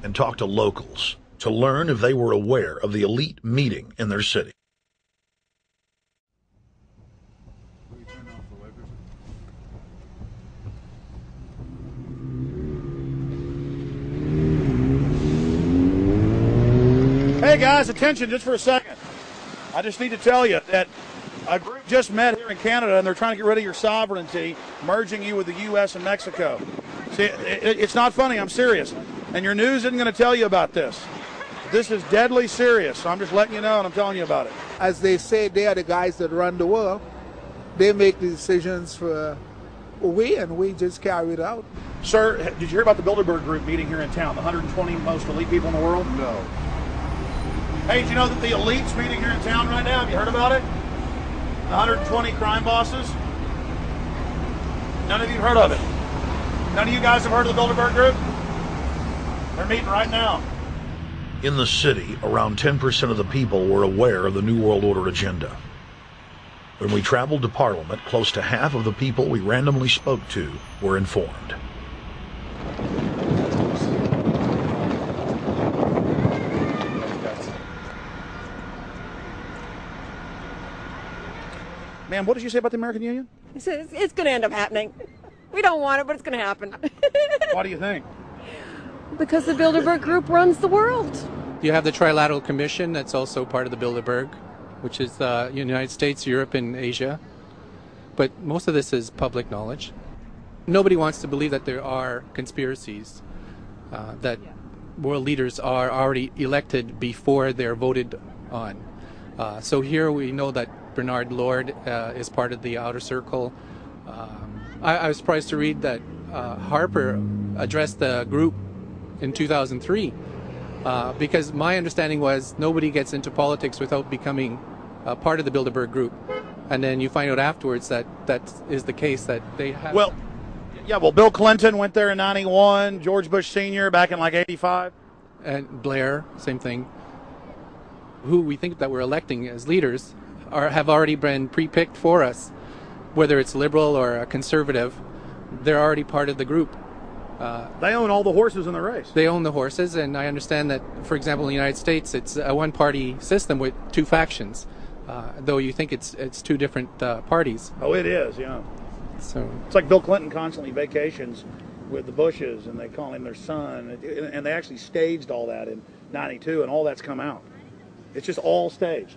and talk to locals to learn if they were aware of the elite meeting in their city. Hey guys, attention just for a second. I just need to tell you that a group just met here in Canada and they're trying to get rid of your sovereignty, merging you with the U.S. and Mexico. See, it's not funny, I'm serious. And your news isn't going to tell you about this. This is deadly serious, so I'm just letting you know and I'm telling you about it. As they say, they are the guys that run the world. They make the decisions for we, and we just carry it out. Sir, did you hear about the Bilderberg Group meeting here in town, the 120 most elite people in the world? No. Hey, did you know that the elite's meeting here in town right now? Have you heard about it? The 120 crime bosses? None of you have heard of it. None of you guys have heard of the Bilderberg Group? They're meeting right now. In the city, around 10% of the people were aware of the New World Order agenda. When we traveled to Parliament, close to half of the people we randomly spoke to were informed. Ma'am, what did you say about the American Union? It's going to end up happening. We don't want it, but it's going to happen. Why do you think? Because the Bilderberg Group runs the world. You have the Trilateral Commission that's also part of the Bilderberg, which is the United States, Europe, and Asia. But most of this is public knowledge. Nobody wants to believe that there are conspiracies, that world leaders are already elected before they're voted on. So here we know that Bernard Lord is part of the outer circle. I was surprised to read that Harper addressed the group in 2003 because my understanding was nobody gets into politics without becoming part of the Bilderberg Group. And then you find out afterwards that that is the case, that they have... Well, yeah, Bill Clinton went there in 91, George Bush Sr. back in like 85. And Blair, same thing. Who we think that we're electing as leaders have already been pre-picked for us, whether it's liberal or a conservative. They're already part of the group. They own all the horses in the race. They own the horses, and I understand that, for example, in the United States, it's a one-party system with two factions, though you think it's two different parties. Oh, it is, yeah. So it's like Bill Clinton constantly vacations with the Bushes, and they call him their son, and they actually staged all that in 92, and all that's come out. It's just all staged.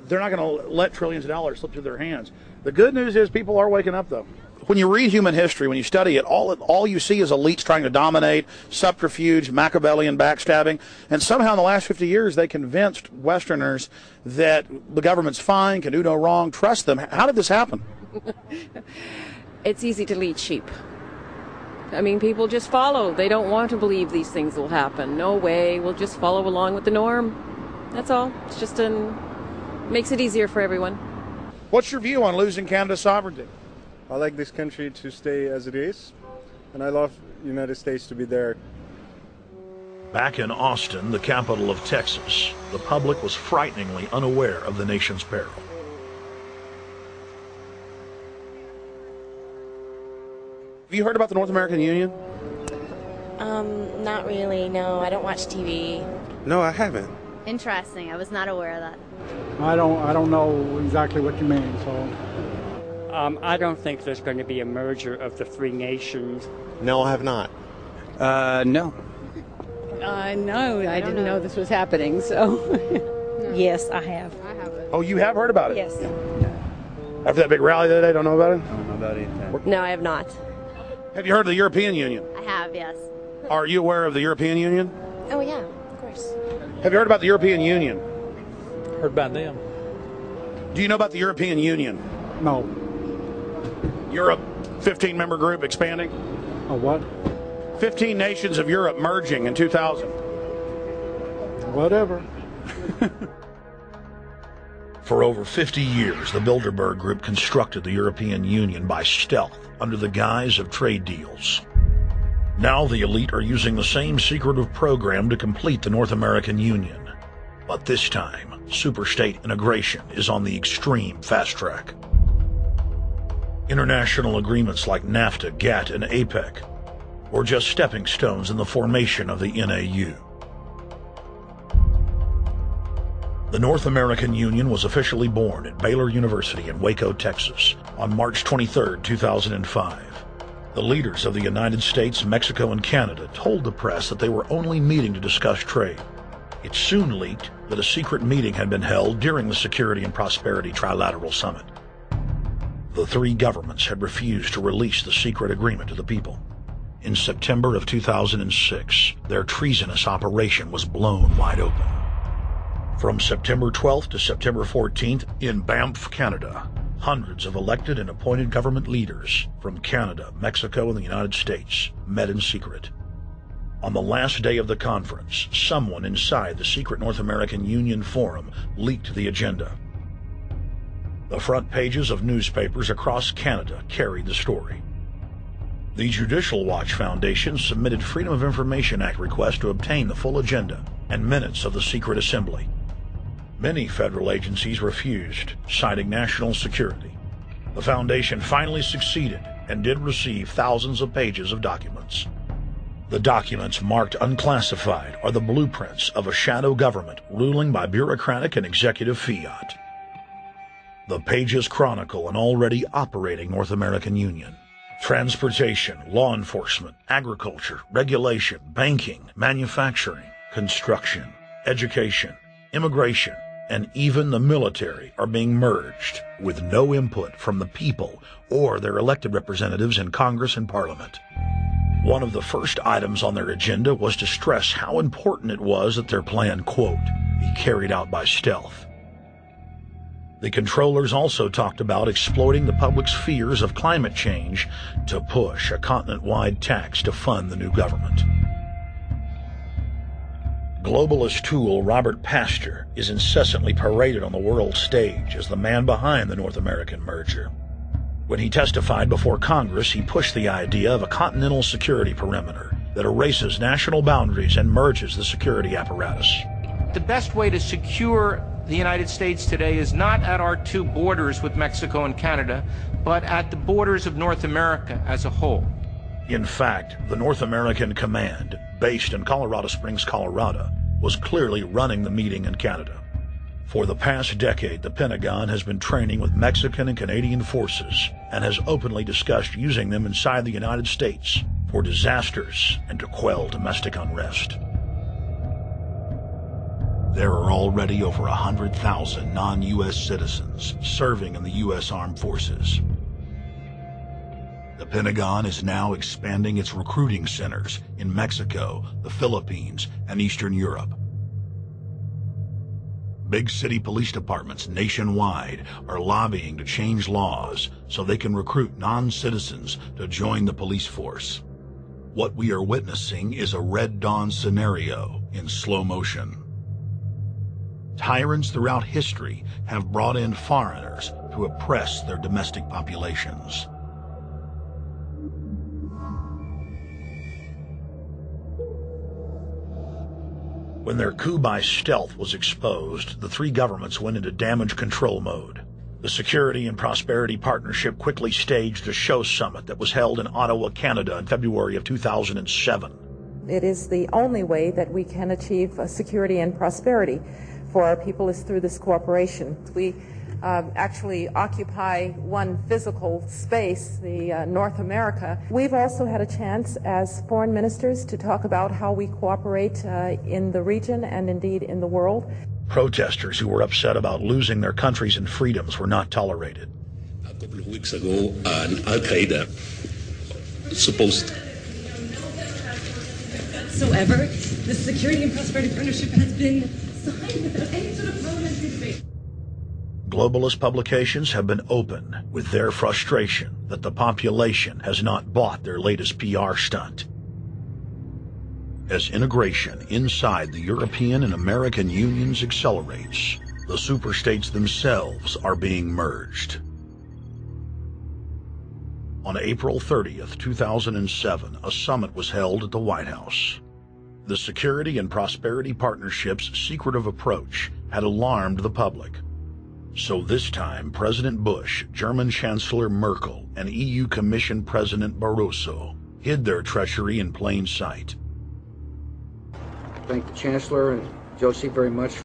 They're not going to let trillions of dollars slip through their hands. The good news is people are waking up, though. When you read human history, when you study it, all you see is elites trying to dominate, subterfuge, Machiavellian backstabbing, and somehow in the last 50 years they convinced Westerners that the government's fine, can do no wrong, trust them. How did this happen? It's easy to lead sheep. I mean, people just follow. They don't want to believe these things will happen. No way. We'll just follow along with the norm. That's all. It's just makes it easier for everyone. What's your view on losing Canada's sovereignty? I like this country to stay as it is, and I love the United States to be there. Back in Austin, the capital of Texas, the public was frighteningly unaware of the nation's peril. Have you heard about the North American Union? Not really, no. I don't watch TV. No, I haven't. Interesting. I was not aware of that. I don't know exactly what you mean, so... I don't think there's going to be a merger of the three nations. No, I have not. no. No, I didn't know this was happening, so... Yes, I have. Oh, you have heard about it? Yes. After that big rally the other day, don't know about it? I don't know about it. No, I have not. Have you heard of the European Union? I have, yes. Are you aware of the European Union? Oh, yeah, of course. Have you heard about the European Union? Heard about them. Do you know about the European Union? No. Europe, 15-member group expanding? A what? 15 nations of Europe merging in 2000. Whatever. For over 50 years, the Bilderberg Group constructed the European Union by stealth under the guise of trade deals. Now the elite are using the same secretive program to complete the North American Union. But this time, superstate integration is on the extreme fast track. International agreements like NAFTA, GATT, and APEC or just stepping stones in the formation of the NAU. The North American Union was officially born at Baylor University in Waco, Texas, on March 23, 2005. The leaders of the United States, Mexico, and Canada told the press that they were only meeting to discuss trade. It soon leaked that a secret meeting had been held during the Security and Prosperity Trilateral Summit. The three governments had refused to release the secret agreement to the people. In September of 2006, their treasonous operation was blown wide open. From September 12th to September 14th, in Banff, Canada, hundreds of elected and appointed government leaders from Canada, Mexico, and the United States met in secret. On the last day of the conference, someone inside the secret North American Union Forum leaked the agenda. The front pages of newspapers across Canada carried the story. The Judicial Watch Foundation submitted Freedom of Information Act requests to obtain the full agenda and minutes of the secret assembly. Many federal agencies refused, citing national security. The foundation finally succeeded and did receive thousands of pages of documents. The documents marked unclassified are the blueprints of a shadow government ruling by bureaucratic and executive fiat. The pages chronicle an already operating North American Union. Transportation, law enforcement, agriculture, regulation, banking, manufacturing, construction, education, immigration, and even the military are being merged with no input from the people or their elected representatives in Congress and Parliament. One of the first items on their agenda was to stress how important it was that their plan, quote, be carried out by stealth. The controllers also talked about exploiting the public's fears of climate change to push a continent-wide tax to fund the new government. Globalist tool Robert Pastor is incessantly paraded on the world stage as the man behind the North American merger. When he testified before Congress, he pushed the idea of a continental security perimeter that erases national boundaries and merges the security apparatus. The best way to secure the United States today is not at our two borders with Mexico and Canada, but at the borders of North America as a whole. In fact, the North American Command, based in Colorado Springs, Colorado, was clearly running the meeting in Canada. For the past decade, the Pentagon has been training with Mexican and Canadian forces and has openly discussed using them inside the United States for disasters and to quell domestic unrest. There are already over 100,000 non-U.S. citizens serving in the U.S. Armed Forces. The Pentagon is now expanding its recruiting centers in Mexico, the Philippines, and Eastern Europe. Big city police departments nationwide are lobbying to change laws so they can recruit non-citizens to join the police force. What we are witnessing is a Red Dawn scenario in slow motion. Tyrants throughout history have brought in foreigners to oppress their domestic populations. When their coup by stealth was exposed, the three governments went into damage control mode. The Security and Prosperity Partnership quickly staged a show summit that was held in Ottawa, Canada in February of 2007. It is the only way that we can achieve security and prosperity for our people is through this cooperation. We actually occupy one physical space, the North America. We've also had a chance as foreign ministers to talk about how we cooperate in the region and indeed in the world. Protesters who were upset about losing their countries and freedoms were not tolerated. A couple of weeks ago, an Al-Qaeda supposed whatsoever, the Security and Prosperity Partnership has been signed without any sort of parliamentary debate. Globalist publications have been open with their frustration that the population has not bought their latest PR stunt. As integration inside the European and American unions accelerates, the superstates themselves are being merged. On April 30th, 2007, a summit was held at the White House. The Security and Prosperity Partnership's secretive approach had alarmed the public. So this time, President Bush, German Chancellor Merkel, and EU Commission President Barroso hid their treachery in plain sight. Thank the Chancellor and Josie very much